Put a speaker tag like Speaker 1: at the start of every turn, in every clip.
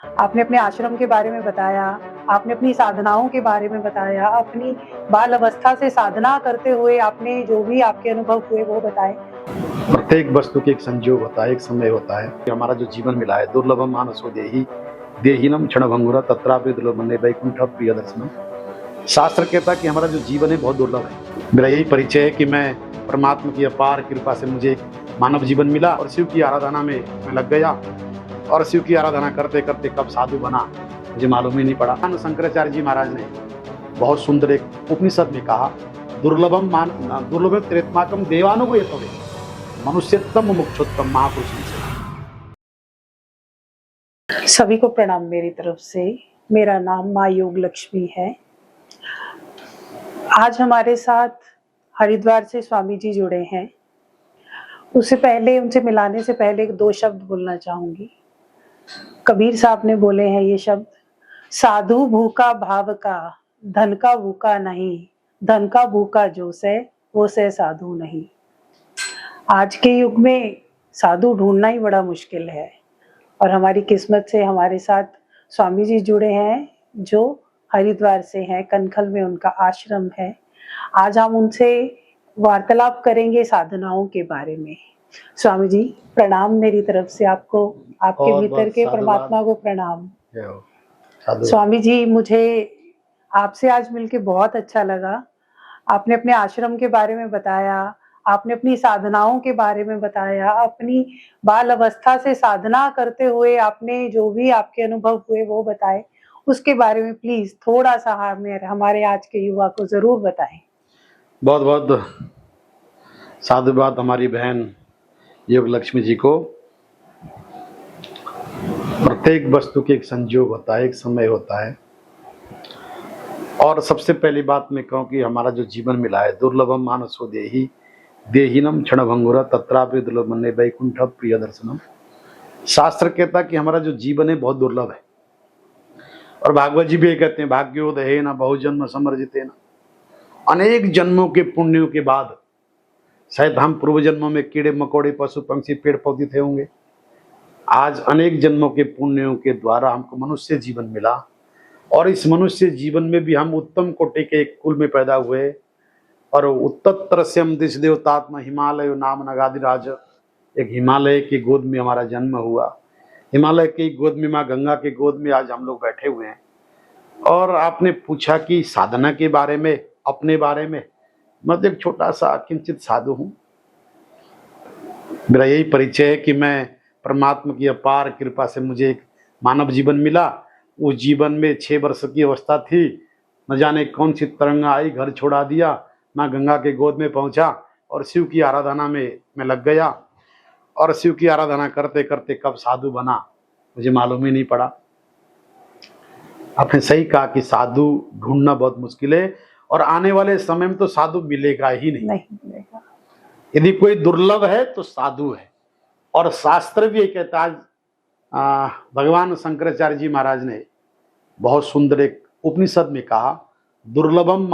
Speaker 1: आपने अपने आश्रम के बारे में बताया, आपने अपनी साधनाओं के बारे में बताया, अपनी बाल अवस्था से साधना करते हुए आपने जो भी आपके अनुभव हुए वो बताए।
Speaker 2: प्रत्येक वस्तु के एक संयोग होता है, एक समय होता है। हमारा जो जीवन मिला है, दुर्लभम मानसो देहि देहिनम क्षणभंगुरा तत्रापि दुर्लभम वैकुंठ प्रिय दर्शनम। शास्त्र कहता है कि हमारा जो जीवन है बहुत दुर्लभ है। मेरा यही परिचय है कि मैं परमात्मा की अपार कृपा से मुझे एक मानव जीवन मिला और शिव की आराधना में मैं लग गया और शिव की आराधना करते करते कब साधु बना मुझे मालूम ही नहीं पड़ा। शंकराचार्य जी महाराज ने बहुत सुंदर एक उपनिषद में कहा, दुर्लभम त्रेत्माकम देवानुग्रह मनुष्योत्तम मुक्षोत्तम महापुरुष।
Speaker 1: सभी को प्रणाम मेरी तरफ से। मेरा नाम माँ योग लक्ष्मी है। आज हमारे साथ हरिद्वार से स्वामी जी जुड़े हैं। उससे पहले उनसे मिलाने से पहले दो शब्द बोलना चाहूंगी। कबीर साहब ने बोले हैं ये शब्द, साधु भूखा भाव का, धन का भूखा नहीं, धन का भूखा जो से वो से साधु नहीं। आज के युग में साधु ढूंढना ही बड़ा मुश्किल है और हमारी किस्मत से हमारे साथ स्वामी जी जुड़े हैं जो हरिद्वार से हैं। कनखल में उनका आश्रम है। आज हम उनसे वार्तालाप करेंगे साधनाओं के बारे में। स्वामी जी प्रणाम मेरी तरफ से आपको, आपके भीतर के परमात्मा को प्रणाम। स्वामी जी मुझे आपसे आज मिलके बहुत अच्छा लगा। आपने अपने आश्रम के बारे में बताया, आपने अपनी साधनाओं के बारे में बताया, अपनी बाल अवस्था से साधना करते हुए आपने जो भी आपके अनुभव हुए वो बताए। उसके बारे में प्लीज थोड़ा सा हमारे आज के युवा को जरूर बताएं।
Speaker 2: बहुत बहुत साधुवाद हमारी बहन योग लक्ष्मी जी को। प्रत्येक वस्तु के एक संयोग होता है, एक समय होता है। और सबसे पहली बात मैं कहूँ कि हमारा जो जीवन मिला है, दुर्लभम मानसो देहि देहिनम क्षणभंगुरा तत्रापि दुर्लभम वैकुंठ प्रिय दर्शनम। शास्त्र कहता कि हमारा जो जीवन है बहुत दुर्लभ है। और भागवत जी भी ये कहते हैं, भाग्योदय न बहुजन्म समर्जिते न। अनेक जन्मों के पुण्यों के बाद शायद हम पूर्व जन्मों में कीड़े मकोड़े पशु पंछी पेड़ पौधे थे होंगे। आज अनेक जन्मों के पुण्यों के द्वारा हमको मनुष्य जीवन मिला और इस मनुष्य जीवन में भी हम उत्तम कोटि के एक कुल में पैदा हुए। और उत्तरस्यम दिश देवतात्मा हिमालय नाम नगाधिराज, एक हिमालय की गोद में हमारा जन्म हुआ। हिमालय की गोद में माँ गंगा की गोद में आज हम लोग बैठे हुए हैं। और आपने पूछा कि साधना के बारे में, अपने बारे में। मैं तो एक छोटा सा किंचित साधु हूँ। मेरा यही परिचय है कि मैं परमात्मा की अपार कृपा से मुझे एक मानव जीवन मिला। उस जीवन में 6 वर्ष की अवस्था थी, न जाने कौन सी तरंग आई, घर छोड़ा दिया, माँ गंगा के गोद में पहुंचा और शिव की आराधना में मैं लग गया। और शिव की आराधना करते करते कब साधु बना मुझे मालूम ही नहीं पड़ा। आपने सही कहा कि साधु ढूंढना बहुत मुश्किल है और आने वाले समय में तो साधु मिलेगा ही नहीं
Speaker 1: मिलेगा।
Speaker 2: यदि कोई दुर्लभ है तो साधु है। और शास्त्र भी ये कहता है, भगवान शंकराचार्य जी महाराज ने बहुत सुंदर एक उपनिषद में कहा, दुर्लभम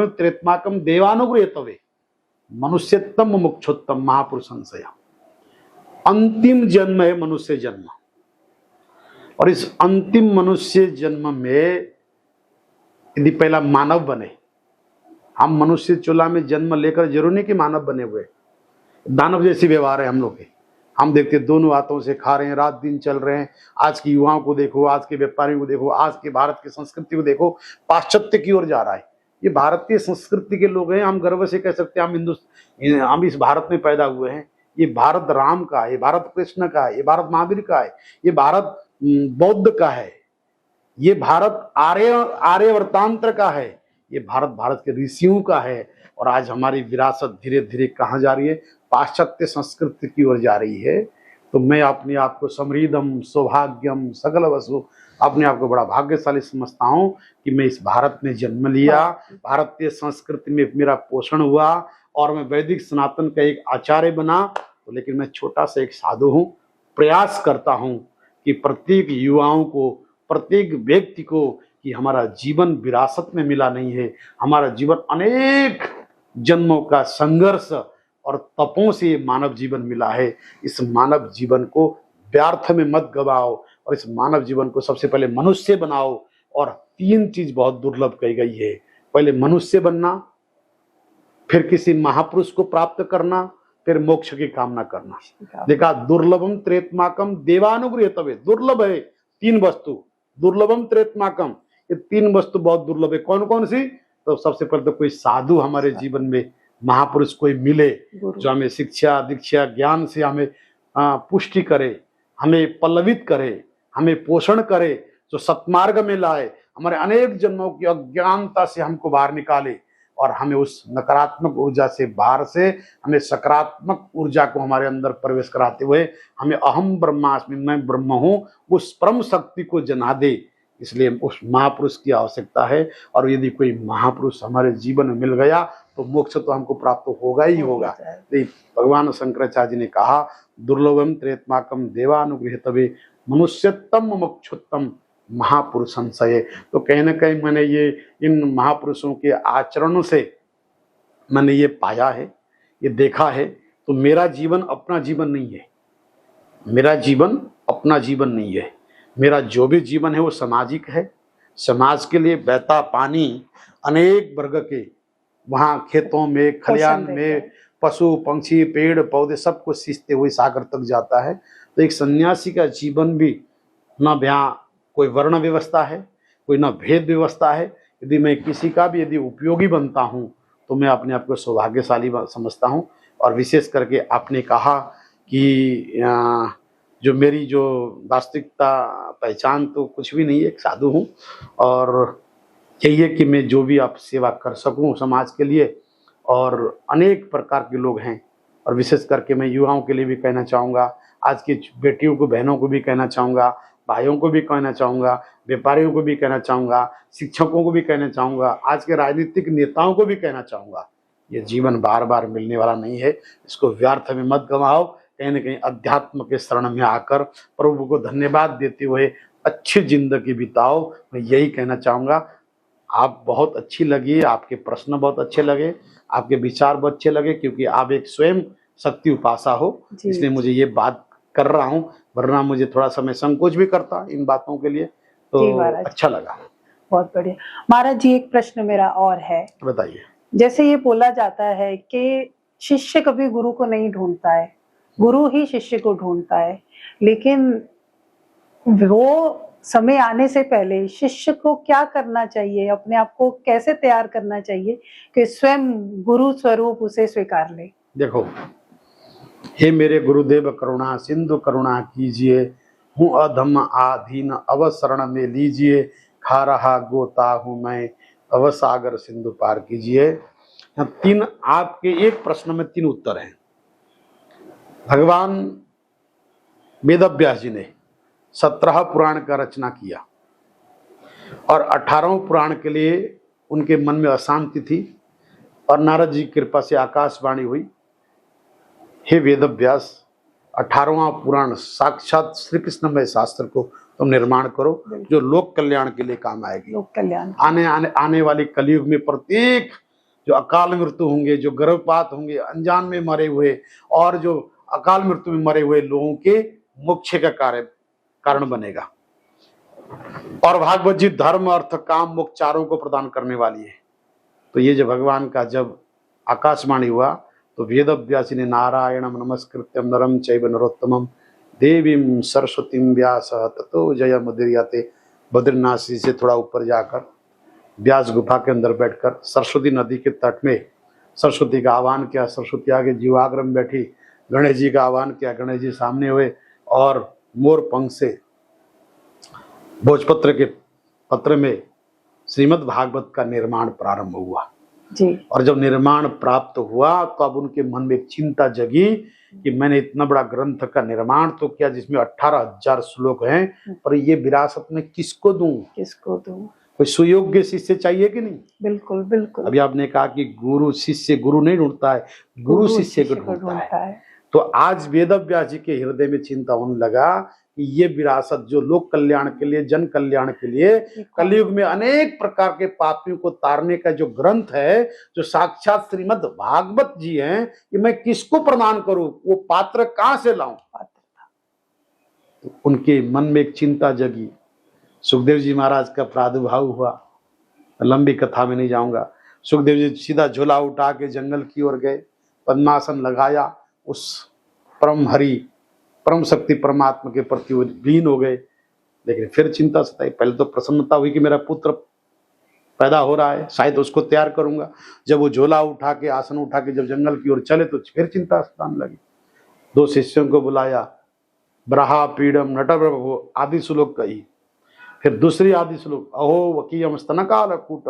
Speaker 2: त्रेत्माकम देवानुग्रह मनुष्योत्तम मुक्षोत्तम महापुरुष संशया। अंतिम जन्म है मनुष्य जन्म। और इस अंतिम मनुष्य जन्म में यदि पहला मानव बने, हम मनुष्य चूल्हा में जन्म लेकर जरूर नहीं कि मानव बने हुए, दानव जैसी व्यवहार है हम लोग के। हम देखते दोनों हाथों से खा रहे हैं, रात दिन चल रहे हैं। आज की युवाओं को देखो, आज के व्यापारियों को देखो, आज के भारत की संस्कृति को देखो, पाश्चात्य की ओर जा रहा है। ये भारतीय संस्कृति के लोग हैं। हम गर्व से कह सकते हैं हम इस भारत में पैदा हुए हैं। ये भारत राम का है, ये भारत कृष्ण का है, ये भारत महावीर का है, ये भारत बौद्ध का है, ये भारत आर्यवर्तांत्र का है, ये भारत के ऋषियों का है। और आज हमारी विरासत धीरे धीरे कहाँ जा रही है? पाश्चात्य संस्कृति की ओर जा रही है। तो मैं अपने आप को समृद्धम सौभाग्यम सकल वसु, अपने आप को बड़ा भाग्यशाली समझता हूँ कि मैं इस भारत में जन्म लिया, भारतीय संस्कृति में मेरा पोषण हुआ और मैं वैदिक सनातन का एक आचार्य बना। तो लेकिन मैं छोटा सा एक साधु हूँ। प्रयास करता हूँ कि प्रत्येक युवाओं को, प्रत्येक व्यक्ति को, कि हमारा जीवन विरासत में मिला नहीं है। हमारा जीवन अनेक जन्मों का संघर्ष और तपों से मानव जीवन मिला है। इस मानव जीवन को व्यर्थ में मत गवाओ और इस मानव जीवन को सबसे पहले मनुष्य बनाओ। और 3 चीज बहुत दुर्लभ कही गई है, पहले मनुष्य बनना, फिर किसी महापुरुष को प्राप्त करना, फिर मोक्ष की कामना करना। देखा, दुर्लभम त्रेतमाकम देवानुगृहीतव्य, दुर्लभ है 3 वस्तु, दुर्लभम त्रेतमाकम, ये 3 वस्तु बहुत दुर्लभ है। कौन कौन सी? तो सबसे पहले तो कोई साधु हमारे जीवन में, महापुरुष कोई मिले जो हमें शिक्षा दीक्षा ज्ञान से हमें पुष्टि करे, हमें पल्लवित करे, हमें पोषण करे, जो सत्मार्ग में लाए, हमारे अनेक जन्मों की अज्ञानता से हमको बाहर निकाले और हमें उस नकारात्मक ऊर्जा से बाहर से हमें सकारात्मक ऊर्जा को हमारे अंदर प्रवेश कराते हुए हमें अहम ब्रह्मास्मि, मैं ब्रह्म हूं, उस परम शक्ति को जना दे। इसलिए उस महापुरुष की आवश्यकता है। और यदि कोई महापुरुष हमारे जीवन में मिल गया तो मोक्ष तो हमको प्राप्त होगा ही होगा। भगवान शंकराचार्य जी ने कहा, दुर्लभम त्रेतमाकम देवानुगृहीतव्य मनुष्योत्तम मोक्षोत्तम महापुरुष संशय। तो कहीं ना कहीं मैंने ये इन महापुरुषों के आचरणों से मैंने ये पाया है, ये देखा है। तो मेरा जीवन अपना जीवन नहीं है, मेरा जीवन अपना जीवन नहीं है। मेरा जो भी जीवन है वो सामाजिक है। समाज के लिए बहता पानी अनेक वर्ग के वहाँ खेतों में, खलियान में पशु पंक्षी पेड़ पौधे सबको सींचते हुए सागर तक जाता है। तो एक सन्यासी का जीवन भी न यहाँ कोई वर्ण व्यवस्था है, कोई न भेद व्यवस्था है। यदि मैं किसी का भी यदि उपयोगी बनता हूँ तो मैं अपने आप को सौभाग्यशाली समझता हूँ। और विशेष करके आपने कहा कि जो मेरी जो वास्तविकता पहचान तो कुछ भी नहीं है, एक साधु हूँ और यही है कि मैं जो भी आप सेवा कर सकूँ समाज के लिए। और अनेक प्रकार के लोग हैं और विशेष करके मैं युवाओं के लिए भी कहना चाहूँगा, आज की बेटियों को बहनों को भी कहना चाहूँगा, भाइयों को भी कहना चाहूँगा, व्यापारियों को भी कहना चाहूँगा, शिक्षकों को भी कहना चाहूँगा, आज के राजनीतिक नेताओं को भी कहना चाहूँगा, ये जीवन बार बार मिलने वाला नहीं है, इसको व्यर्थ में मत गंवाओ। कहीं न कहीं अध्यात्म के शरण में आकर प्रभु को धन्यवाद देते हुए अच्छी जिंदगी बिताओ। मैं यही कहना चाहूँगा। आप बहुत अच्छी लगी, आपके प्रश्न बहुत अच्छे लगे, आपके विचार बहुत अच्छे लगे, क्योंकि आप एक स्वयं शक्ति उपासक हो, इसलिए मुझे ये बात कर रहा हूँ, वरना मुझे थोड़ा सा मैं संकोच भी करता इन बातों के लिए। तो अच्छा लगा।
Speaker 1: बहुत बढ़िया महाराज जी। एक प्रश्न मेरा और है,
Speaker 2: बताइए।
Speaker 1: जैसे ये बोला जाता है कि शिष्य कभी गुरु को नहीं ढूंढता है, गुरु ही शिष्य को ढूंढता है, लेकिन वो समय आने से पहले शिष्य को क्या करना चाहिए, अपने आप को कैसे तैयार करना चाहिए कि स्वयं गुरु स्वरूप उसे स्वीकार ले? देखो,
Speaker 2: हे मेरे गुरुदेव करुणा सिंधु करुणा कीजिए, हूँ अधम आधीन अवसरण में लीजिए, खा रहा गोता हूँ मैं अवसागर सिंधु पार कीजिए। 3 आपके एक प्रश्न में 3 उत्तर हैं। भगवान वेदव्यास जी ने 17 पुराण का रचना किया और 18वें पुराण के लिए उनके मन में अशांति थी और नारद जी की कृपा से आकाशवाणी हुई, हे वेदव्यास 18वां पुराण साक्षात श्री कृष्णमय शास्त्र को तुम निर्माण करो जो लोक कल्याण के लिए काम आएगी। लोक कल्याण आने वाले कलयुग में प्रत्येक जो अकाल मृत्यु होंगे, जो गर्भपात होंगे, अनजान में मरे हुए और जो अकाल मृत्यु में मरे हुए लोगों के मोक्ष का कारण बनेगा। और भागवत जी धर्म अर्थ काम मोक्ष चारों को प्रदान करने वाली है। तो ये जो भगवान का जब आकाशवाणी हुआ तो वेदव्यास ने नारायणम नमस्कृत्यम नरम चैव नरोत्तमम देवीं सरस्वतीं व्यास ततो जय मुदीर्यते। बद्रीनाथ से थोड़ा ऊपर जाकर व्यास गुफा के अंदर बैठकर सरस्वती नदी के तट में सरस्वती का आह्वान किया। सरस्वती आगे जीवाग्र में बैठी, गणेश जी का आह्वान किया, गणेश जी सामने हुए और मोर पंख से भोजपत्र के पत्र में श्रीमद् भागवत का निर्माण प्रारंभ हुआ जी। और जब निर्माण प्राप्त हुआ तो अब उनके मन में एक चिंता जगी कि मैंने इतना बड़ा ग्रंथ का निर्माण तो किया जिसमें 18,000 श्लोक हैं, पर ये विरासत में किसको दूं? कोई सुयोग्य शिष्य चाहिए कि नहीं? बिल्कुल बिल्कुल। अभी आपने कहा कि गुरु शिष्य गुरु नहीं ढूंढता है, गुरु शिष्य को ढूंढता है। तो आज वेदव्यास जी के हृदय में चिंता होने लगा कि ये विरासत जो लोक कल्याण के लिए, जन कल्याण के लिए, कलयुग में अनेक प्रकार के पापियों को तारने का जो ग्रंथ है, जो साक्षात श्रीमद् भागवत जी हैं, कि मैं किसको प्रदान करूं, वो पात्र कहां से लाऊं? तो उनके मन में एक चिंता जगी। सुखदेव जी महाराज का प्रादुर्भाव हुआ। लंबी कथा में नहीं जाऊंगा। सुखदेव जी सीधा झोला उठा के जंगल की ओर गए, पद्मासन लगाया, उस परम हरि परम शक्ति परमात्मा के प्रति वो लीन हो गए। लेकिन फिर चिंता सताई। पहले तो प्रसन्नता हुई कि मेरा पुत्र पैदा हो रहा है, शायद उसको तैयार करूंगा। जब वो झोला उठा के आसन उठा के जब जंगल की ओर चले तो फिर चिंता सताने लगी। 2 शिष्यों को बुलाया, ब्रहा पीड़म नटप्रभु आदि श्लोक कही। फिर दूसरी आदि श्लोक अहो वकीयम स्तनकाल कूट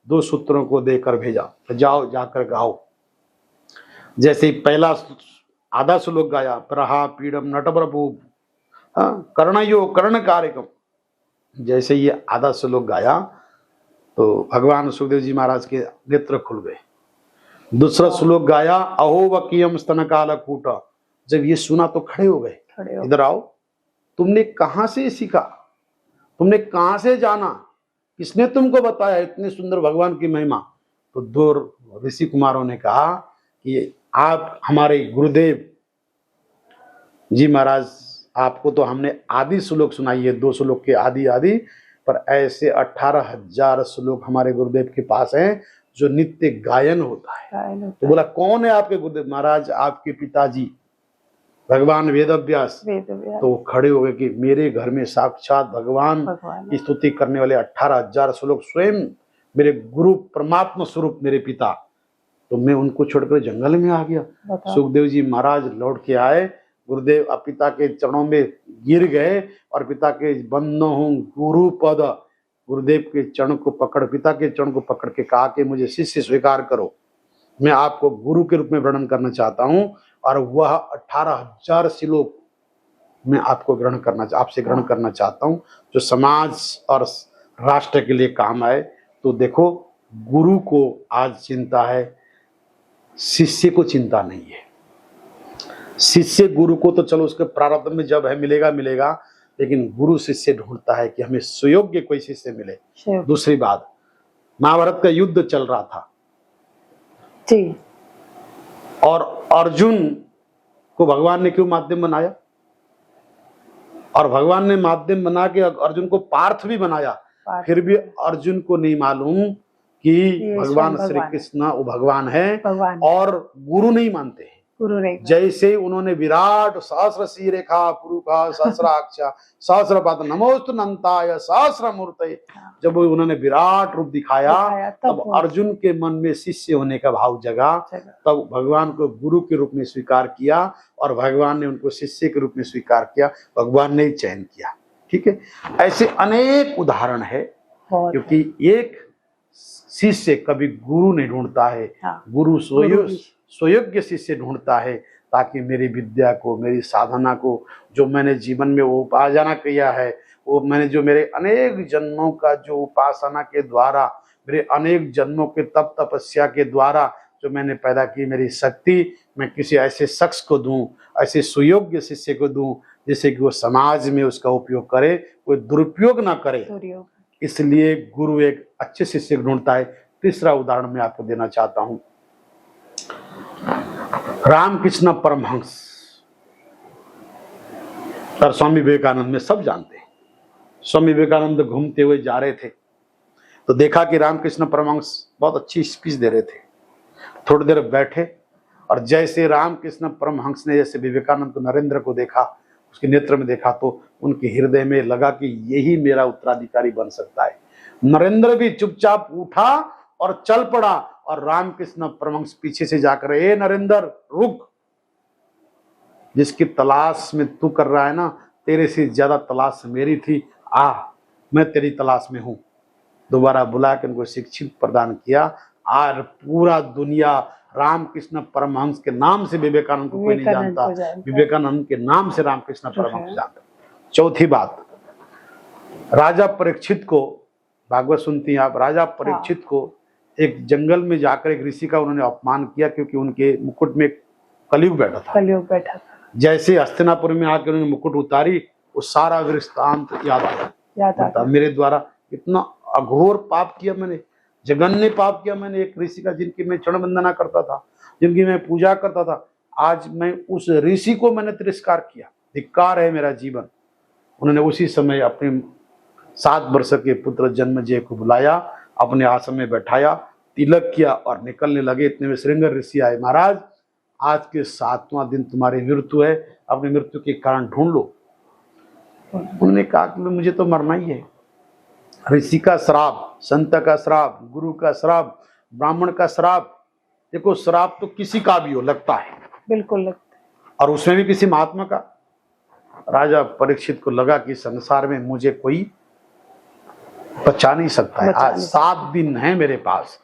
Speaker 2: 2 सूत्रों को देकर भेजा, तो जाओ जाकर गाओ। जैसे ही पहला आधा श्लोक गाया, ब्रहा पीड़म नटप्रभु कर्णयो कर्ण कार्यकम, जैसे ये आधा श्लोक गाया तो भगवान सुखदेव जी महाराज के नेत्र खुल गए। दूसरा श्लोक गाया अहो वकीयम स्तनकाल कूट, जब ये सुना तो खड़े हो गए, इधर आओ, तुमने कहां से सीखा, तुमने कहां से जाना, किसने तुमको बताया इतने सुंदर भगवान की महिमा। तो 2 ऋषि कुमारों ने कहा कि आप हमारे गुरुदेव जी महाराज, आपको तो हमने आदि श्लोक सुनाई है, 2 श्लोक के आदि आदि, पर ऐसे 18,000 श्लोक हमारे गुरुदेव के पास हैं जो नित्य गायन होता है। तो बोला कौन है आपके गुरुदेव? महाराज आपके पिताजी भगवान वेदव्यास। तो खड़े हो गए कि मेरे घर में साक्षात भगवान की स्तुति करने वाले 18,000 श्लोक स्वयं मेरे गुरु परमात्मा स्वरूप मेरे पिता, तो मैं उनको छोड़कर जंगल में आ गया। सुखदेव जी महाराज लौट के आए, गुरुदेव अब पिता के चरणों में गिर गए और पिता के बंदो हूँ गुरु पद, गुरुदेव के चरण को पकड़, पिता के चरण को पकड़ के कहा कि मुझे शिष्य स्वीकार करो, मैं आपको गुरु के रूप में वर्णन करना चाहता हूँ और वह 18,000 श्लोक मैं आपको आपसे ग्रहण करना चाहता हूँ जो समाज और राष्ट्र के लिए काम आए। तो देखो गुरु को आज चिंता है, शिष्य को चिंता नहीं है। शिष्य गुरु को तो चलो उसके प्रारब्ध में जब है मिलेगा, लेकिन गुरु शिष्य ढूंढता है कि हमें सुयोग्य कोई शिष्य मिले। दूसरी बात, महाभारत का युद्ध चल रहा था
Speaker 1: जी,
Speaker 2: और अर्जुन को भगवान ने क्यों माध्यम बनाया? और भगवान ने माध्यम बना के अर्जुन को पार्थ भी बनाया, फिर भी अर्जुन को नहीं मालूम कि भगवान श्री कृष्ण वो भगवान है और गुरु नहीं मानते हैं। जैसे उन्होंने विराट सहस्र शीरेखा पुरुखा सहस्राक्ष सहस्रपाद नमोस्तु नंताय सहस्रमूर्तये, जब उन्होंने विराट रूप दिखाया तब अर्जुन के मन में शिष्य होने का भाव जगा, तब भगवान को गुरु के रूप में स्वीकार किया और भगवान ने उनको शिष्य के रूप में स्वीकार किया, भगवान ने चयन किया। ठीक है, ऐसे अनेक उदाहरण है, क्योंकि एक शिष्य कभी गुरु नहीं ढूंढता है, गुरु सुयोग्य शिष्य ढूंढता है, ताकि मेरी विद्या को, मेरी साधना को, जो मैंने जीवन में वो उपासना किया है, वो मैंने जो मेरे अनेक जन्मों का जो उपासना के द्वारा, मेरे अनेक जन्मों के तप तपस्या के द्वारा जो मैंने पैदा की मेरी शक्ति, मैं किसी ऐसे शख्स को दूं, ऐसे सुयोग्य शिष्य को दूं जिससे कि वो समाज में उसका उपयोग करे, कोई दुरुपयोग ना करे। इसलिए गुरु एक अच्छे शिष्य ढूंढता है। तीसरा उदाहरण मैं आपको देना चाहता हूं, रामकृष्ण परमहंस और स्वामी विवेकानंद में सब जानते हैं। स्वामी विवेकानंद घूमते हुए जा रहे थे तो देखा कि रामकृष्ण परमहंस बहुत अच्छी स्पीच दे रहे थे। थोड़ी देर बैठे और जैसे रामकृष्ण परमहंस ने जैसे विवेकानंद को, नरेंद्र को देखा, उसके नेत्र में देखा, तो उनके हृदय में लगा कि यही मेरा उत्तराधिकारी बन सकता है। नरेंद्र भी चुपचाप उठा और चल पड़ा और रामकृष्ण परमहंस पीछे से जाकर, ए नरेंद्र रुक, जिसकी तलाश में तू कर रहा है ना, तेरे से ज्यादा तलाश मेरी थी, आ मैं तेरी तलाश में हूं। दोबारा बुला के उनको शिक्षित प्रदान किया। आज पूरा दुनिया रामकृष्ण परमहंस के नाम से विवेकानंद को कोई नहीं जानता, विवेकानंद के नाम से रामकृष्ण परमहंस जानता। चौथी बात, राजा परीक्षित को, भागवत सुनती हैं आप, राजा परीक्षित को एक जंगल में जाकर एक ऋषि का उन्होंने अपमान किया, क्योंकि उनके मुकुट में कलयुग बैठा था। जैसे हस्तिनापुर में आकर उन्होंने मुकुट उतारी, वो सारा वृत्तांत याद आया। मेरे द्वारा इतना अघोर पाप किया मैंने, जघन्य पाप किया मैंने एक ऋषि का, जिनकी मैं चरण वंदना करता था, जिनकी मैं पूजा करता था। आज मैं उस ऋषि को मैंने तिरस्कार किया, धिक्कार है मेरा जीवन। उन्होंने उसी समय अपने 7 वर्ष के पुत्र जन्मजय को बुलाया, अपने आश्रम में बैठाया, तिलक किया और निकलने लगे। इतने में श्रृंगर ऋषि आए, महाराज आज के 7वां दिन तुम्हारी मृत्यु है, अपनी मृत्यु के कारण ढूंढ लो। उन्होंने कहा कि मुझे तो मरना ही है। ऋषि का श्राप, संत का श्राप, गुरु का श्राप, ब्राह्मण का श्राप, देखो श्राप तो किसी का भी हो लगता है,
Speaker 1: बिल्कुल लगता है,
Speaker 2: और उसमें भी किसी महात्मा का। राजा परीक्षित को लगा कि संसार में मुझे कोई बचा नहीं सकता है। आज 7 दिन है मेरे पास,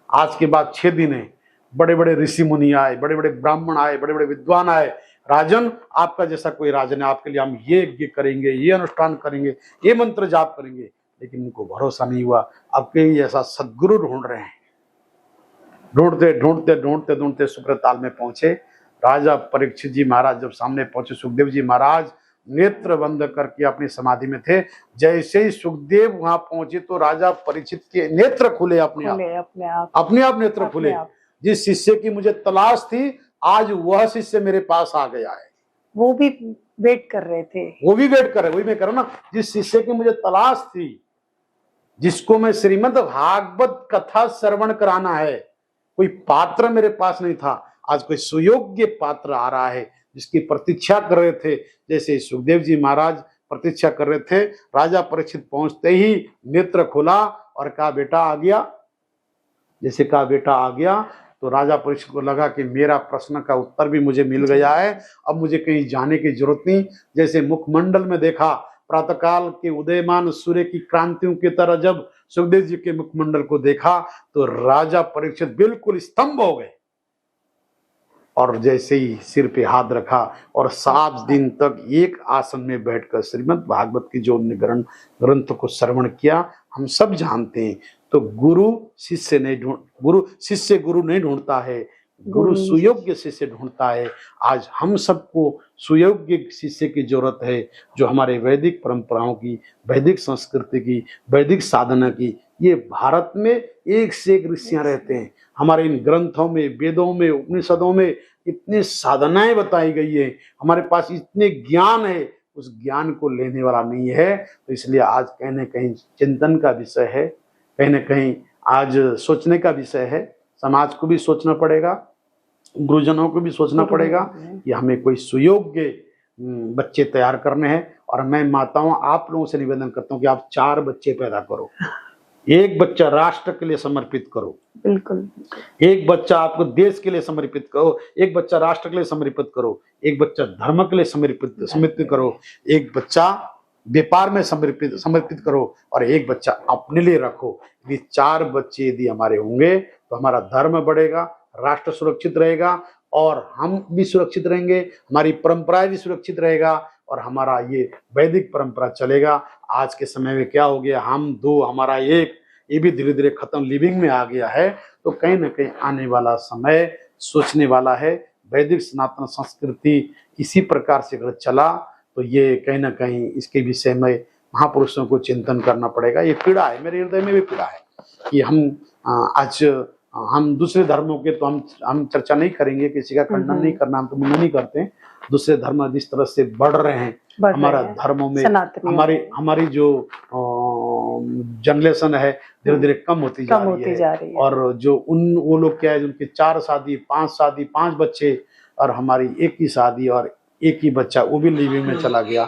Speaker 2: आज के बाद 6 दिन है। बड़े बड़े ऋषि मुनि आए, बड़े बड़े ब्राह्मण आए, बड़े बड़े विद्वान आए, राजन आपका जैसा कोई राजन है, आपके लिए हम ये यज्ञ करेंगे, ये अनुष्ठान करेंगे, ये मंत्र जाप करेंगे। लेकिन उनको भरोसा नहीं हुआ। अब के ऐसा सदगुरु ढूंढ रहे हैं। ढूंढते ढूंढते ढूंढते ढूंढते सुप्रताल में पहुंचे। राजा परीक्षित जी महाराज जब सामने पहुंचे, सुखदेव जी महाराज नेत्र बंद करके अपनी समाधि में थे। जैसे ही सुखदेव वहां पहुंचे तो राजा परीक्षित के नेत्र खुले, अपने आप नेत्र खुले। जिस शिष्य की मुझे तलाश थी, आज वह शिष्य मेरे पास आ गया है।
Speaker 1: वो भी वेट कर रहे थे,
Speaker 2: वो भी वेट कर रहे, वही मैं कर रहा हूं ना। जिस शिष्य की मुझे तलाश थी, जिसको मैं श्रीमद् भागवत कथा श्रवण कराना है, कोई पात्र मेरे पास नहीं था, आज कोई सुयोग्य पात्र आ रहा है, जिसकी प्रतीक्षा कर रहे थे। जैसे सुखदेव जी महाराज प्रतीक्षा कर रहे थे, राजा परीक्षित पहुंचते ही नेत्र खोला और कहा बेटा आ गया। जैसे कहा बेटा आ गया तो राजा परीक्षित को लगा कि मेरा प्रश्न का उत्तर भी मुझे मिल गया है, अब मुझे कहीं जाने की जरूरत नहीं। जैसे मुखमंडल में देखा, प्रातःकाल के उदयमान सूर्य की क्रांतियों की तरह जब सुखदेव जी के मुखमंडल को देखा तो राजा परीक्षित बिल्कुल स्तंभ हो गए। और जैसे ही सिर पे हाथ रखा और 7 दिन तक एक आसन में बैठकर श्रीमद् भागवत की जो ग्रंथ को श्रवण किया, हम सब जानते हैं। तो गुरु शिष्य नहीं ढूंढता है, गुरु सुयोग्य शिष्य ढूंढता है। आज हम सबको सुयोग्य शिष्य की जरूरत है, जो हमारे वैदिक परंपराओं की, वैदिक संस्कृति की, वैदिक साधना की। ये भारत में एक से एक ऋषियां रहते हैं। हमारे इन ग्रंथों में, वेदों में, उपनिषदों में इतनी साधनाएं बताई गई है, हमारे पास इतने ज्ञान है, उस ज्ञान को लेने वाला नहीं है। तो इसलिए आज कहीं न कहीं चिंतन का विषय है, कहीं न कहीं आज सोचने का विषय है। समाज को भी सोचना पड़ेगा, गुरुजनों को भी सोचना पड़ेगा कि हमें कोई सुयोग्य बच्चे तैयार करने हैं। और मैं माताओं आप लोगों से निवेदन करता हूं कि आप 4 बच्चे पैदा करो। एक बच्चा राष्ट्र के लिए समर्पित करो, बिल्कुल। एक बच्चा आपको देश के लिए समर्पित करो, एक बच्चा राष्ट्र के लिए समर्पित करो, एक बच्चा धर्म के लिए समर्पित करो, एक बच्चा व्यापार में समर्पित करो और एक बच्चा अपने लिए रखो। ये 4 बच्चे यदि हमारे होंगे तो हमारा धर्म बढ़ेगा, राष्ट्र सुरक्षित रहेगा और हम भी सुरक्षित रहेंगे, हमारी परंपराएं भी सुरक्षित रहेगा और हमारा ये वैदिक परंपरा चलेगा। आज के समय में क्या हो गया, हम 2 हमारा 1, ये भी धीरे धीरे खत्म, लिविंग में आ गया है। तो कहीं ना कहीं आने वाला समय सोचने वाला है। वैदिक सनातन संस्कृति इसी प्रकार से अगर चला तो ये कहीं ना कहीं इसके विषय में महापुरुषों को चिंतन करना पड़ेगा। ये पीड़ा है, मेरे हृदय में भी पीड़ा है कि हम दूसरे धर्मों के तो हम चर्चा नहीं करेंगे, किसी का खंडन नहीं करना, हम तो मुंडन नहीं करते हैं। दूसरे धर्म जिस तरह से बढ़ रहे हैं, हमारा धर्मों में हमारी जो जनरेशन है धीरे धीरे कम होती जा रही है। और जो वो लोग क्या है, उनकी 4 शादी 5 बच्चे और हमारी एक ही शादी और एक ही बच्चा, वो भी लिविंग में चला गया।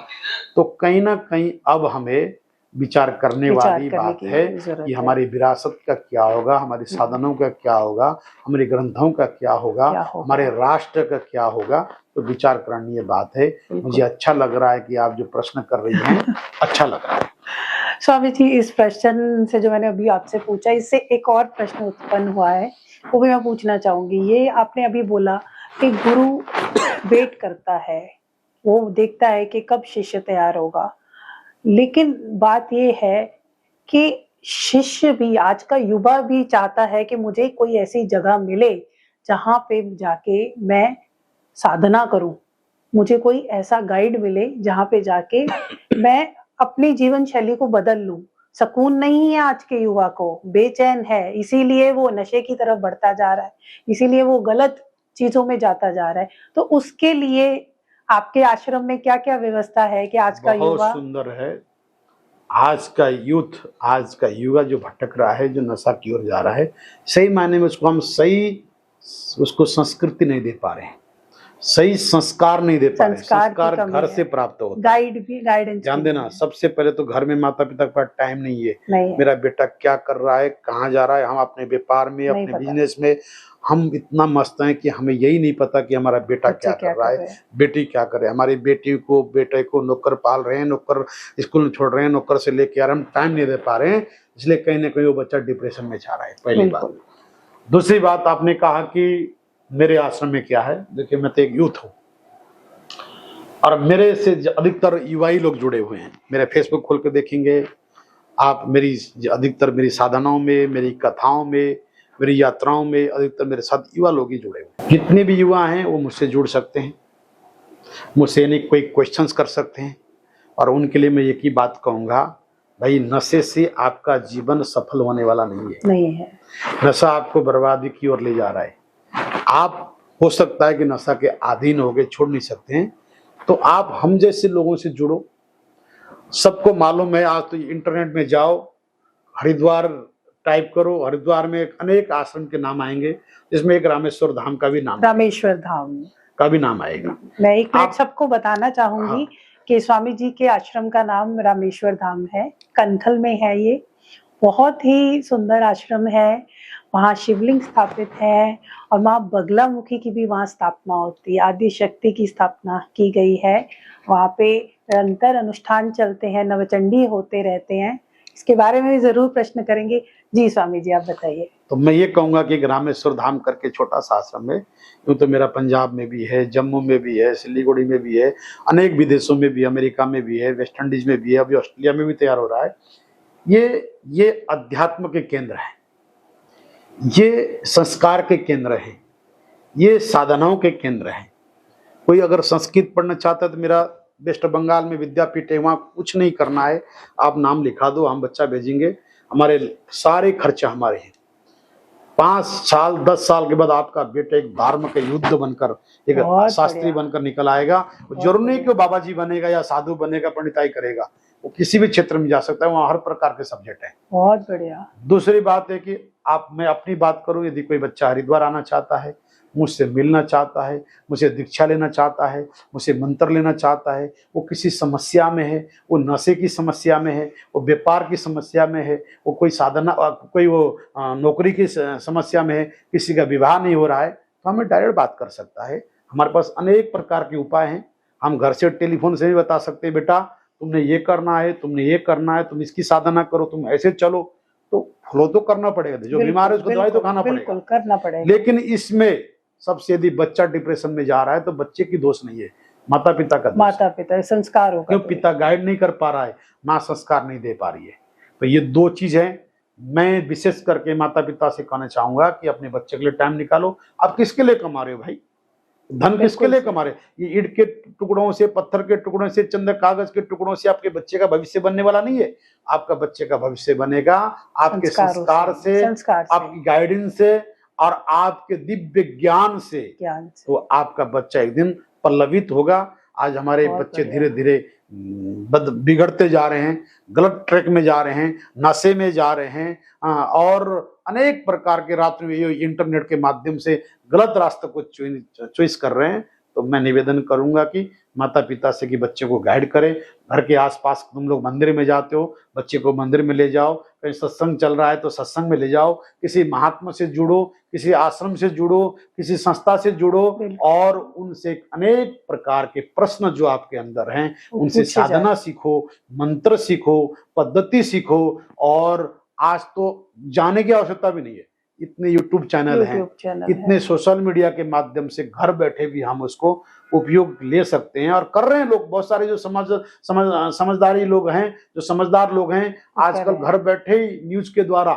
Speaker 2: तो कहीं ना कहीं अब हमें विचार करने वाली बात है कि हमारी विरासत का क्या होगा, हमारे साधनों का क्या होगा, हमारे ग्रंथों का क्या होगा, हमारे राष्ट्र का क्या होगा। तो विचार करनी ये बात है। मुझे अच्छा लग रहा है कि आप जो प्रश्न कर रही हैं अच्छा लग रहा है।
Speaker 1: स्वामी जी, इस प्रश्न से जो मैंने अभी आपसे पूछा, इससे एक और प्रश्न उत्पन्न हुआ है, वो भी मैं पूछना चाहूंगी। ये आपने अभी बोला कि गुरु वेट करता है, वो देखता है कि कब शिष्य तैयार होगा, लेकिन बात ये है कि शिष्य भी, आज का युवा भी चाहता है कि मुझे कोई ऐसी जगह मिले जहां पे जाके मैं साधना करूं, मुझे कोई ऐसा गाइड मिले जहां पे जाके मैं अपनी जीवन शैली को बदल लूं। सुकून नहीं है आज के युवा को, बेचैन है, इसीलिए वो नशे की तरफ बढ़ता जा रहा है, इसीलिए वो गलत चीजों में जाता जा रहा है। तो उसके लिए आपके आश्रम में क्या क्या व्यवस्था है कि आज का
Speaker 2: बहुत
Speaker 1: युवा
Speaker 2: सुंदर है। आज का यूथ, आज का युवा जो भटक रहा है, जो नशा की ओर जा रहा है, सही मायने में उसको हम सही उसको संस्कृति नहीं दे पा रहे हैं, सही संस्कार नहीं दे पा रहे हैं।
Speaker 1: संस्कार की
Speaker 2: संस्कार
Speaker 1: कमी
Speaker 2: घर
Speaker 1: है।
Speaker 2: से प्राप्त होता है।
Speaker 1: गाइडेंस
Speaker 2: ध्यान देना, सबसे पहले तो घर में माता पिता के पास टाइम नहीं है।
Speaker 1: नहीं है।
Speaker 2: मेरा बेटा क्या कर रहा है, कहाँ जा रहा है, हम अपने व्यापार में,
Speaker 1: नहीं
Speaker 2: अपने
Speaker 1: पता।
Speaker 2: बिजनेस में हम इतना मस्त हैं कि हमें यही नहीं पता कि हमारा बेटा
Speaker 1: बच्चे
Speaker 2: क्या कर रहा है,
Speaker 1: रहे हैं।
Speaker 2: बेटी क्या कर रहे हैं। हमारी बेटी को, बेटे को नौकर पाल रहे हैं, नौकर स्कूल में छोड़ रहे हैं, नौकर से लेके आ रहे हैं, हम टाइम नहीं दे पा रहे हैं, इसलिए कहीं ना कहीं वो बच्चा डिप्रेशन में जा रहा है। पहली बात।
Speaker 1: बिल्कुल।
Speaker 2: दूसरी बात, आपने कहा कि मेरे आश्रम में क्या है। देखिए, मैं तो एक यूथ हूँ और मेरे से अधिकतर युवा ही लोग जुड़े हुए हैं। मेरे फेसबुक खोल के देखेंगे आप, मेरी अधिकतर मेरी साधनाओं में, मेरी कथाओं में, मेरी यात्राओं में अधिकतर मेरे साथ युवा लोग ही जुड़े हुए हैं। जितने भी युवा हैं वो मुझसे जुड़ सकते हैं, मुझसे यानी कोई क्वेश्चंस कर सकते हैं। और उनके लिए मैं एक ही बात कहूँगा, भाई नशे से आपका जीवन सफल होने वाला नहीं है। नशा आपको बर्बादी की ओर ले जा रहा है। आप हो सकता है कि नशा के अधीन हो गए, छोड़ नहीं सकते हैं, तो आप हम जैसे लोगों से जुड़ो। सबको मालूम है, आज तो इंटरनेट में जाओ, हरिद्वार टाइप करो, हरिद्वार में अनेक आश्रम के नाम आएंगे, जिसमें एक रामेश्वर धाम का भी नाम,
Speaker 1: रामेश्वर धाम
Speaker 2: का भी नाम आएगा।
Speaker 1: मैं एक मिनट
Speaker 2: आप-
Speaker 1: सबको बताना चाहूंगी
Speaker 2: हाँ।
Speaker 1: कि स्वामी जी के आश्रम का नाम रामेश्वर धाम है, कंथल में है। ये बहुत ही सुंदर आश्रम है। वहाँ शिवलिंग स्थापित है और माँ बगलामुखी की भी वहाँ स्थापना होती है, आदि शक्ति की स्थापना की गई है। वहाँ पे निरंतर अनुष्ठान चलते हैं, नवचंडी होते रहते हैं। इसके बारे में भी जरूर प्रश्न करेंगे। जी स्वामी जी, आप बताइए।
Speaker 2: तो मैं ये कहूंगा कि रामेश्वर धाम करके छोटा सा आश्रम है। यूँ तो मेरा पंजाब में भी है, जम्मू में भी है, सिलीगुड़ी में भी है, अनेक विदेशों में भी, अमेरिका में भी है, वेस्ट इंडीज में भी है, अभी ऑस्ट्रेलिया में भी तैयार हो रहा है। ये अध्यात्म के केंद्र है, ये संस्कार के केंद्र है, ये साधनाओं के केंद्र है। कोई अगर संस्कृत पढ़ना चाहता है तो मेरा वेस्ट बंगाल में विद्यापीठ है, वहाँ कुछ नहीं करना है, आप नाम लिखा दो, हम बच्चा भेजेंगे, हमारे सारे खर्चा हमारे हैं। 5 साल 10 साल के बाद आपका बेटा एक धार्मिक युद्ध बनकर, एक शास्त्री बनकर निकल आएगा। जरूर नहीं कि वो बाबा जी बनेगा या साधु बनेगा, पंडिताई करेगा, वो किसी भी क्षेत्र में जा सकता है, वहाँ हर प्रकार के सब्जेक्ट है।
Speaker 1: बहुत बढ़िया।
Speaker 2: दूसरी बात है कि मैं अपनी बात करूं, यदि कोई बच्चा हरिद्वार आना चाहता है, मुझसे मिलना चाहता है, मुझे दीक्षा लेना चाहता है, मुझसे मंत्र लेना चाहता है, वो किसी समस्या में है, वो नशे की समस्या में है, वो व्यापार की समस्या में है, वो कोई साधना, कोई वो नौकरी की समस्या में है, किसी का विवाह नहीं हो रहा है, तो हमें डायरेक्ट बात कर सकता है। हमारे पास अनेक प्रकार के उपाय हैं। हम घर से टेलीफोन से भी बता सकते हैं, बेटा तुमने ये करना है, तुमने ये करना है, तुम इसकी साधना करो, तुम ऐसे चलो। तो फॉलो तो करना पड़ेगा, जो बीमार है उसको दवाई तो खाना पड़ेगा,
Speaker 1: करना पड़ेगा।
Speaker 2: लेकिन इसमें सबसे यदि बच्चा डिप्रेशन में जा रहा है तो बच्चे की दोष नहीं है, माता पिता का दोष।
Speaker 1: माता पिता संस्कार होगा,
Speaker 2: क्यों पिता गाइड नहीं कर पा रहा है, माँ संस्कार नहीं दे पा रही है। तो ये 2 चीज है। मैं विशेष करके माता पिता से कहना चाहूंगा कि अपने बच्चे के लिए टाइम निकालो। आप किसके लिए कमा रहे हो भाई? धन किसके लिए कमा रहे? ये ईंट के टुकड़ों से, पत्थर के टुकड़ों से, चंद कागज के टुकड़ों से आपके बच्चे का भविष्य बनने वाला नहीं है। आपका बच्चे का भविष्य बनेगा आपके संस्कार से, आपकी गाइडेंस से और आपके दिव्य ज्ञान से। तो आपका बच्चा एक दिन पल्लवित होगा। आज हमारे बच्चे धीरे धीरे बिगड़ते जा रहे हैं, गलत ट्रैक में जा रहे हैं, नशे में जा रहे हैं और अनेक प्रकार के रात्रि में इंटरनेट के माध्यम से गलत रास्ते को चॉइस कर रहे हैं। तो मैं निवेदन करूंगा कि माता पिता से कि बच्चे को गाइड करें। घर के आसपास तुम लोग मंदिर में जाते हो, बच्चे को मंदिर में ले जाओ। कहीं सत्संग चल रहा है तो सत्संग में ले जाओ। किसी महात्मा से जुड़ो, किसी आश्रम से जुड़ो, किसी संस्था से जुड़ो और उनसे अनेक प्रकार के प्रश्न जो आपके अंदर हैं उनसे साधना सीखो, मंत्र सीखो, पद्धति सीखो। और आज तो जाने की आवश्यकता भी नहीं है, इतने यूट्यूब चैनल हैं, इतने सोशल मीडिया के माध्यम से घर बैठे भी हम उसको उपयोग ले सकते हैं और कर रहे हैं लोग। बहुत सारे जो समझदारी लोग हैं, जो समझदार लोग हैं, आजकल घर बैठे ही न्यूज के द्वारा,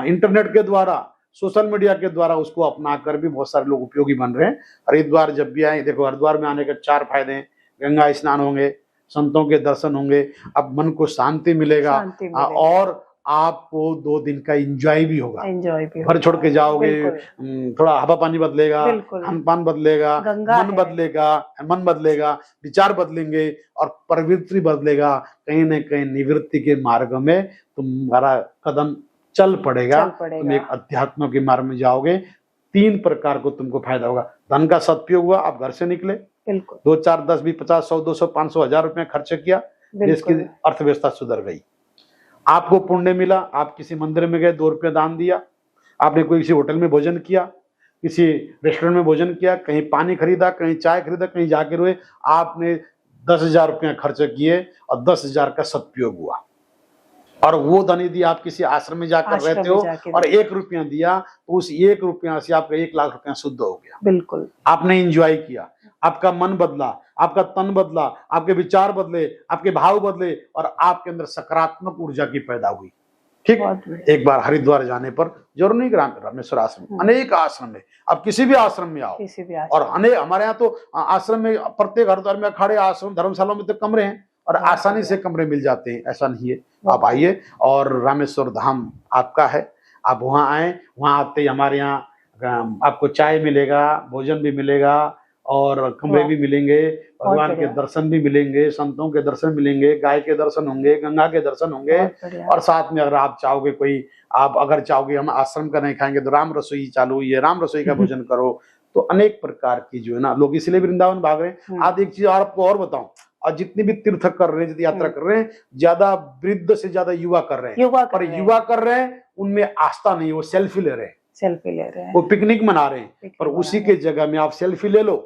Speaker 2: इंटरनेट के द्वारा, सोशल मीडिया के द्वारा उसको अपना कर भी बहुत सारे लोग उपयोगी बन रहे हैं। हरिद्वार जब भी आए, देखो हरिद्वार में आने के 4 फायदे हैं। गंगा स्नान होंगे, संतों के दर्शन होंगे, अब मन को शांति मिलेगा और आपको 2 दिन का एंजॉय भी होगा।
Speaker 1: एंजॉय भी
Speaker 2: घर छोड़ के जाओगे,
Speaker 1: बिल्कुल।
Speaker 2: थोड़ा हवा पानी बदलेगा,
Speaker 1: बिल्कुल।
Speaker 2: खान पान बदलेगा,
Speaker 1: गंगा
Speaker 2: मन
Speaker 1: है।
Speaker 2: बदलेगा, मन बदलेगा, विचार बदलेंगे और प्रवृत्ति बदलेगा। कहीं न कहीं निवृत्ति के मार्ग में तुम्हारा कदम चल पड़ेगा। तुम एक अध्यात्म के मार्ग में जाओगे। 3 प्रकार को तुमको फायदा होगा। धन का सदुपयोग हुआ, आप घर से निकले,
Speaker 1: बिल्कुल
Speaker 2: 2 4 10 20 50 100 200 500 1000 रुपए खर्च किया, देश की अर्थव्यवस्था सुधर गई। आपको पुण्य मिला, आप किसी मंदिर में गए, 2 रुपये दान दिया, आपने कोई किसी होटल में भोजन किया, किसी रेस्टोरेंट में भोजन किया, कहीं पानी खरीदा, कहीं चाय खरीदा, कहीं जाके रोए, आपने 10,000 रुपये खर्च किए और 10,000 का सदुपयोग हुआ। और वो धन यदि आप किसी आश्रम में जाकर रहते हो और 1 रुपया दिया, तो उस 1 रुपया से आपका 1 लाख रुपया शुद्ध हो गया।
Speaker 1: बिल्कुल,
Speaker 2: आपने एंजॉय किया, आपका मन बदला, आपका तन बदला, आपके विचार बदले, आपके भाव बदले और आपके अंदर सकारात्मक ऊर्जा की पैदा हुई। ठीक, एक बार हरिद्वार जाने पर जरूर नहीं रामेश्वर आश्रम, अनेक आश्रम है, आप किसी भी आश्रम में आओ, और अनेक हमारे यहाँ तो आश्रम में प्रत्येक हरिद्वार में अखाड़े, आश्रम, धर्मशालाओं में तो कमरे हैं और आसानी से कमरे मिल जाते हैं। ऐसा नहीं है, आप आइए और रामेश्वर धाम आपका है। आप वहाँ आए, वहाँ आते ही हमारे यहाँ आपको चाय मिलेगा, भोजन भी मिलेगा और कमरे भी मिलेंगे, भगवान के दर्शन भी मिलेंगे, संतों के दर्शन मिलेंगे, गाय के दर्शन होंगे, गंगा के दर्शन होंगे। और साथ में अगर आप चाहोगे आप अगर चाहोगे हम आश्रम का नहीं खाएंगे तो राम रसोई चालू हुई है, राम रसोई का भोजन करो। तो अनेक प्रकार की जो है ना, लोग इसलिए वृंदावन भाग रहे हैं। आज एक चीज और आपको और बताऊं, और जितने भी तीर्थ कर रहे हैं, जितनी यात्रा कर रहे हैं, ज्यादा वृद्ध से ज्यादा युवा कर रहे हैं। युवा कर रहे हैं, उनमें आस्था नहीं, वो सेल्फी ले रहे हैं, वो पिकनिक मना रहे हैं। पर उसी के जगह में आप सेल्फी ले लो,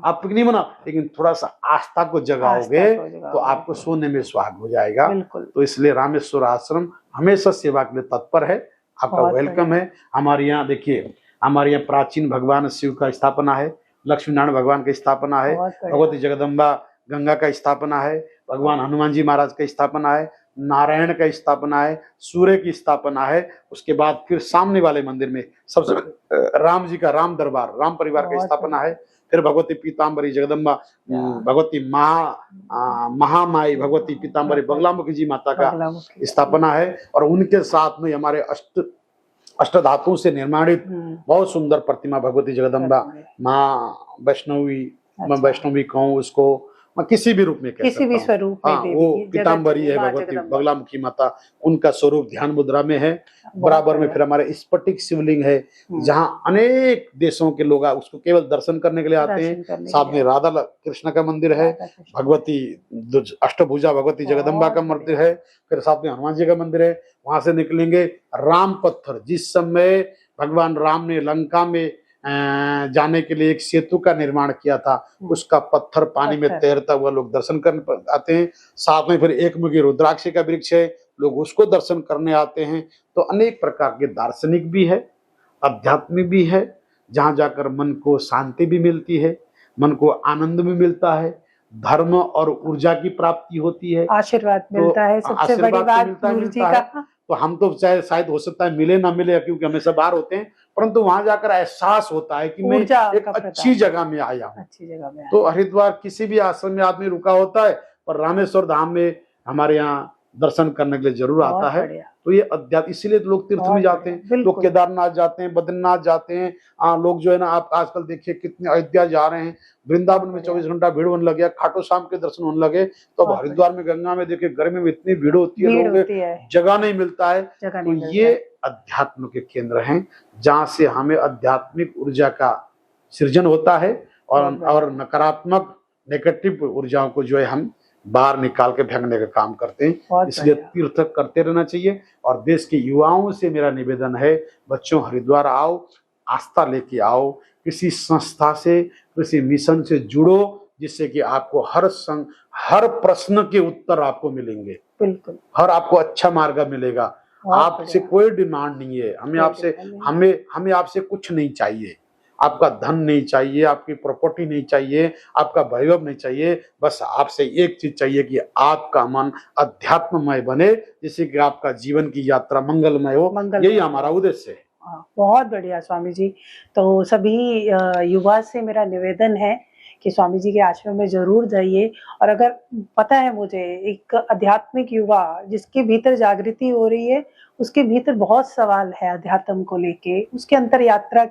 Speaker 2: आप पिकनिक मना, लेकिन थोड़ा सा आस्था को जगाओगे तो आपको सोने में सुहाग हो जाएगा। तो इसलिए रामेश्वर आश्रम हमेशा सेवा के लिए तत्पर है, आपका वेलकम है। हमारे यहाँ देखिए, हमारे यहाँ प्राचीन भगवान शिव का स्थापना है, लक्ष्मी नारायण भगवान की स्थापना है, भगवती जगदम्बा गंगा का स्थापना है, भगवान हनुमान जी महाराज का स्थापना है, नारायण का स्थापना है, सूर्य की स्थापना है। उसके बाद फिर सामने वाले मंदिर में सबसे राम जी का राम दरबार, राम परिवार का स्थापना है। फिर भगवती पीताम्बरी जगदम्बा, भगवती महामाई भगवती पीताम्बरी बगलामुखी जी माता का स्थापना है। और उनके साथ में हमारे अष्ट धातुओं से निर्माणित बहुत सुंदर प्रतिमा भगवती जगदम्बा, माँ वैष्णवी, मैं वैष्णवी कहूँ उसको, किसी भी रूप में किसी भी स्वरूप में, वो पीताम्बरी है भगवती बगलामुखी माता, उनका स्वरूप ध्यान मुद्रा में है। बराबर में फिर हमारे स्फटिक शिवलिंग है, जहाँ अनेक देशों के लोग उसको केवल दर्शन करने के लिए आते हैं। साथ में राधा कृष्ण का मंदिर है, भगवती अष्टभुजा भगवती जगदम्बा का मंदिर है, फिर साथ में हनुमान जी का मंदिर है। वहां से निकलेंगे राम पत्थर, जिस समय भगवान राम ने लंका में जाने के लिए एक सेतु का निर्माण किया था, उसका पत्थर पानी में तैरता हुआ लोग दर्शन करने आते हैं। साथ में फिर एक मुखी रुद्राक्ष का वृक्ष है, लोग उसको दर्शन करने आते हैं। तो अनेक प्रकार के दार्शनिक भी है, आध्यात्मिक भी है, जहां जाकर मन को शांति भी मिलती है, मन को आनंद भी मिलता है, धर्म और ऊर्जा की प्राप्ति होती है, आशीर्वाद मिलता है। सबसे बड़ी बात गुरु जी का। तो हम तो चाहे शायद हो सकता है मिले ना मिले, क्योंकि हमेशा बाहर होते हैं, परंतु वहां जाकर एहसास होता है कि मैं एक अच्छी जगह में आया हूँ। तो हरिद्वार किसी भी आश्रम में आदमी रुका होता है, पर रामेश्वर धाम में हमारे यहाँ दर्शन करने के लिए जरूर आता है। तो ये अध्यात्म, इसीलिए लोग तीर्थ में जाते हैं, लोग केदारनाथ जाते हैं, बद्रीनाथ जाते हैं। लोग जो है ना, आप आजकल देखिए कितने अयोध्या जा रहे हैं, वृंदावन में 24 घंटा भीड़ होने लगे, खाटू श्याम के दर्शन होने लगे। तो अब हरिद्वार में, गंगा में देखिए गर्मी में इतनी भीड़ होती है, लोग जगह नहीं मिलता है। तो ये अध्यात्म के केंद्र हैं, जहाँ से हमें आध्यात्मिक ऊर्जा का सृजन होता है और नकारात्मक नेगेटिव ऊर्जाओं को जो है हम बाहर निकाल के फेंकने का काम करते हैं। इसलिए तीर्थ करते रहना चाहिए। और देश के युवाओं से मेरा निवेदन है, बच्चों हरिद्वार आओ, आस्था लेके आओ, किसी संस्था से, किसी मिशन से जुड़ो, जिससे कि आपको हर प्रश्न के उत्तर आपको मिलेंगे। बिल्कुल, हर आपको अच्छा मार्ग मिलेगा। आपसे कोई डिमांड नहीं है, हमें आपसे कुछ नहीं चाहिए। आपका धन नहीं चाहिए, आपकी प्रॉपर्टी नहीं चाहिए, आपका वैभव नहीं चाहिए। बस आपसे एक चीज चाहिए कि आपका मन अध्यात्ममय बने, जिससे कि आपका जीवन की यात्रा मंगलमय हो। यही हमारा उद्देश्य है।
Speaker 1: बहुत बढ़िया स्वामी जी। तो सभी युवा से मेरा निवेदन है कि स्वामी जी के आश्रम में जरूर जाइए। और अगर पता है मुझे, एक आध्यात्मिक युवा जिसके भीतर जागृति हो रही है, उसके भीतर बहुत सवाल है अध्यात्म को लेके, उसके अंतर यात्रा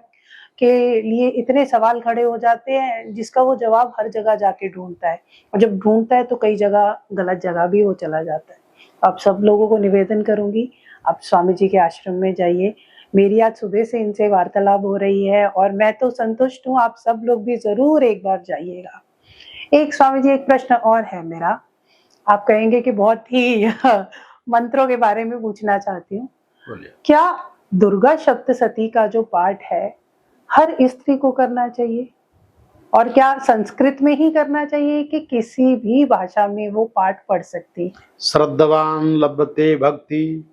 Speaker 1: के लिए इतने सवाल खड़े हो जाते हैं जिसका वो जवाब हर जगह जाके ढूंढता है, और जब ढूंढता है तो कई जगह गलत जगह भी वो चला जाता है। आप सब लोगों को निवेदन करूंगी, आप स्वामी जी के आश्रम में जाइए। मेरी आज सुबह से इनसे वार्तालाप हो रही है और मैं तो संतुष्ट हूँ, आप सब लोग भी जरूर एक बार जाइएगा। एक स्वामी जी, एक प्रश्न और है मेरा, आप कहेंगे कि बहुत ही मंत्रों के बारे में पूछना चाहती हूँ।
Speaker 2: बोलिए।
Speaker 1: क्या दुर्गा सप्तशती का जो पाठ है हर स्त्री को करना चाहिए, और क्या संस्कृत में ही करना चाहिए कि किसी भी भाषा में वो पाठ पढ़ सकती है?
Speaker 2: श्रद्धावान लभते भक्ति।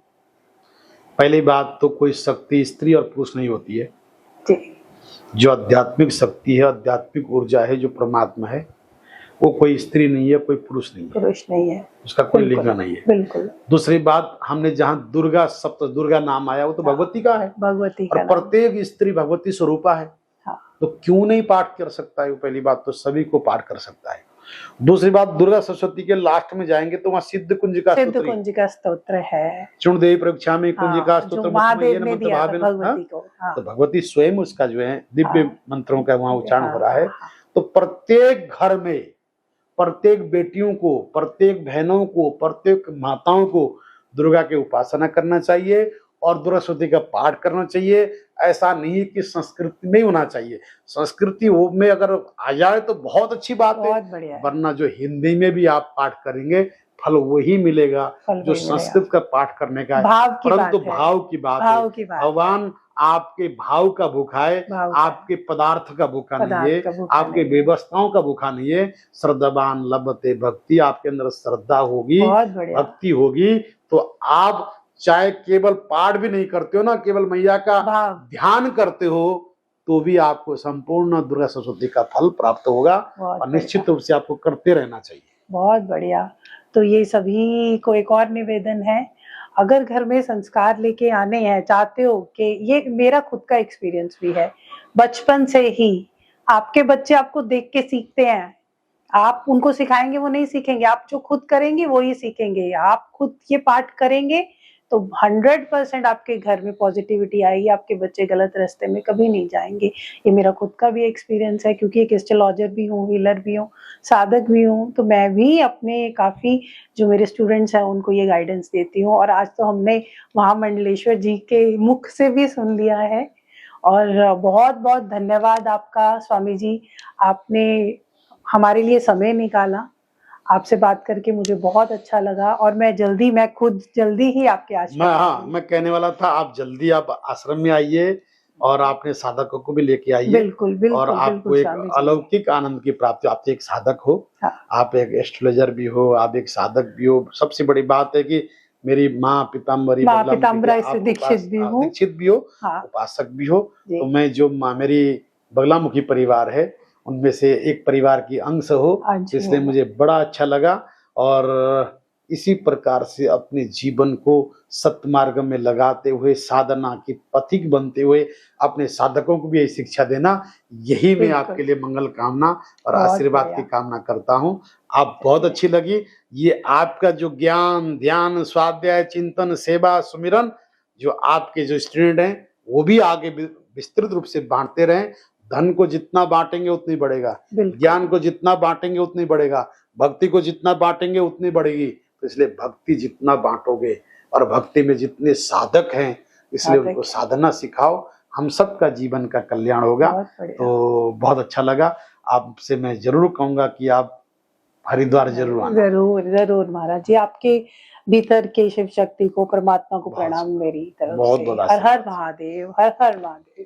Speaker 2: पहली बात तो कोई शक्ति स्त्री और पुरुष नहीं होती है
Speaker 1: जी।
Speaker 2: जो आध्यात्मिक शक्ति है, आध्यात्मिक ऊर्जा है, जो परमात्मा है, वो कोई स्त्री नहीं है, कोई पुरुष नहीं है,
Speaker 1: पुरुष नहीं है,
Speaker 2: उसका कोई
Speaker 1: बिल्कुल,
Speaker 2: लिंग नहीं है।
Speaker 1: बिल्कुल।
Speaker 2: दूसरी बात, हमने जहाँ दुर्गा सप्त दुर्गा नाम आया वो तो भगवती का है,
Speaker 1: भगवती
Speaker 2: और
Speaker 1: का नाम।
Speaker 2: प्रत्येक स्त्री भगवती स्वरूपा है।
Speaker 1: हाँ।
Speaker 2: तो क्यों नहीं पाठ कर सकता है? वो पहली बात तो सभी को पाठ कर सकता है। दूसरी बात, दुर्गा सरस्वती के लास्ट में जाएंगे तो वहाँ सिद्ध कुंजिका
Speaker 1: सिद्ध
Speaker 2: स्तोत्र,
Speaker 1: कुंजिका स्तोत्र है,
Speaker 2: चुणदेवी परीक्षा में कुंजिका
Speaker 1: हाँ,
Speaker 2: स्तोत्र
Speaker 1: जो महादेव ने दिया था
Speaker 2: भावेन,
Speaker 1: भगवती को। हाँ,
Speaker 2: तो भगवती स्वयं उसका जो है दिव्य
Speaker 1: हाँ,
Speaker 2: मंत्रों का वहाँ उच्चारण
Speaker 1: हाँ,
Speaker 2: हो रहा है।
Speaker 1: हाँ,
Speaker 2: तो प्रत्येक घर में, प्रत्येक बेटियों को, प्रत्येक बहनों को, प्रत्येक माताओं को दुर्गा की उपासना करना चाहिए और दुर्गा स्तुति का पाठ करना चाहिए। ऐसा नहीं कि संस्कृति में ही होना चाहिए, संस्कृति वो में अगर आ जाए तो बहुत अच्छी बात है,
Speaker 1: बहुत बढ़िया है।
Speaker 2: वरना जो हिंदी में भी आप पाठ करेंगे फल वही मिलेगा
Speaker 1: फल
Speaker 2: जो
Speaker 1: वही
Speaker 2: संस्कृत का पाठ करने का है।
Speaker 1: भाव की
Speaker 2: परंतु
Speaker 1: बात है।
Speaker 2: भाव की बात
Speaker 1: भाव
Speaker 2: है,
Speaker 1: की बात है।
Speaker 2: भगवान आपके भाव का भूखा है,
Speaker 1: भाव का।
Speaker 2: आपके पदार्थ का भूखा नहीं
Speaker 1: पदार्थ
Speaker 2: है,
Speaker 1: का भूखा
Speaker 2: आपके
Speaker 1: नहीं है।
Speaker 2: व्यवस्थाओं का भूखा नहीं है। श्रद्धावान लभते भक्ति, आपके अंदर श्रद्धा होगी,
Speaker 1: बहुत बढ़िया।
Speaker 2: भक्ति होगी, तो आप चाहे केवल पाठ भी नहीं करते हो ना, केवल मैया का
Speaker 1: भाव।
Speaker 2: ध्यान करते हो, तो भी आपको संपूर्ण दुर्गा सरस्वती का फल प्राप्त होगा।
Speaker 1: बहुत
Speaker 2: और निश्चित रूप से आपको करते रहना चाहिए।
Speaker 1: बहुत बढ़िया। तो ये सभी को एक और निवेदन है, अगर घर में संस्कार लेके आने हैं, चाहते हो कि, ये मेरा खुद का एक्सपीरियंस भी है, बचपन से ही आपके बच्चे आपको देख के सीखते हैं, आप उनको सिखाएंगे वो नहीं सीखेंगे, आप जो खुद करेंगे वो ही सीखेंगे। आप खुद ये पाठ करेंगे तो 100% आपके घर में पॉजिटिविटी आएगी, आपके बच्चे गलत रास्ते में कभी नहीं जाएंगे। ये मेरा खुद का भी एक्सपीरियंस है, क्योंकि एक एस्ट्रोलॉजर भी हूँ, हीलर भी हूँ, साधक भी हूँ, तो मैं भी अपने काफ़ी जो मेरे स्टूडेंट्स हैं उनको ये गाइडेंस देती हूँ। और आज तो हमने महामंडलेश्वर जी के मुख से भी सुन लिया है। और बहुत बहुत धन्यवाद आपका स्वामी जी, आपने हमारे लिए समय निकाला। आपसे बात करके मुझे बहुत अच्छा लगा, और मैं खुद जल्दी ही आपके आश्रम आऊंगी।
Speaker 2: मैं कहने वाला था, आप जल्दी आप आश्रम में आइए और आपने साधकों को भी लेके आइए।
Speaker 1: बिल्कुल बिल्कुल
Speaker 2: और आपको
Speaker 1: बिल्कुल
Speaker 2: एक
Speaker 1: स्वामी जी।
Speaker 2: अलौकिक आनंद की प्राप्ति। आप तो एक साधक हो,
Speaker 1: हाँ।
Speaker 2: आप एक एस्ट्रोलॉजर भी हो, आप एक साधक भी हो। सबसे बड़ी बात है कि मेरी माँ पीताम्बरी
Speaker 1: दीक्षित भी हूँ,
Speaker 2: दीक्षित भी हो,
Speaker 1: हाँ,
Speaker 2: उपासक भी हो।
Speaker 1: जी।
Speaker 2: तो मैं जो मेरी बगलामुखी परिवार है उनमें से एक परिवार की अंश हो,
Speaker 1: अच्छा।
Speaker 2: इसलिए मुझे बड़ा अच्छा लगा। और इसी प्रकार से अपने जीवन को सत्मार्ग में लगाते हुए, साधना की पथिक बनते हुए अपने साधकों को भी यही शिक्षा देना, यही मैं आपके लिए मंगल कामना और आशीर्वाद की कामना करता हूँ। आप बहुत अच्छी लगी। ये आपका जो ज्ञान, ध्यान, स्वाध्याय, चिंतन, सेवा, सुमिरन, जो आपके जो स्टूडेंट हैं वो भी आगे विस्तृत रूप से बांटते रहें। धन को जितना बांटेंगे उतनी बढ़ेगा, ज्ञान को जितना बांटेंगे उतनी बढ़ेगा, भक्ति को जितना बांटेंगे उतनी बढ़ेगी। तो इसलिए भक्ति जितना बांटोगे, और भक्ति में जितने साधक हैं, इसलिए उनको साधना सिखाओ, हम सबका जीवन का कल्याण होगा। तो बहुत अच्छा लगा। आपसे मैं जरूर कहूंगा कि आप हरिद्वार जरूर आना।
Speaker 1: जरूर जरूर महाराज जी, आपके भीतर के शिव शक्ति को, परमात्मा को प्रणाम मेरी तरफ से। हर हर महादेव, हर हर महादेव।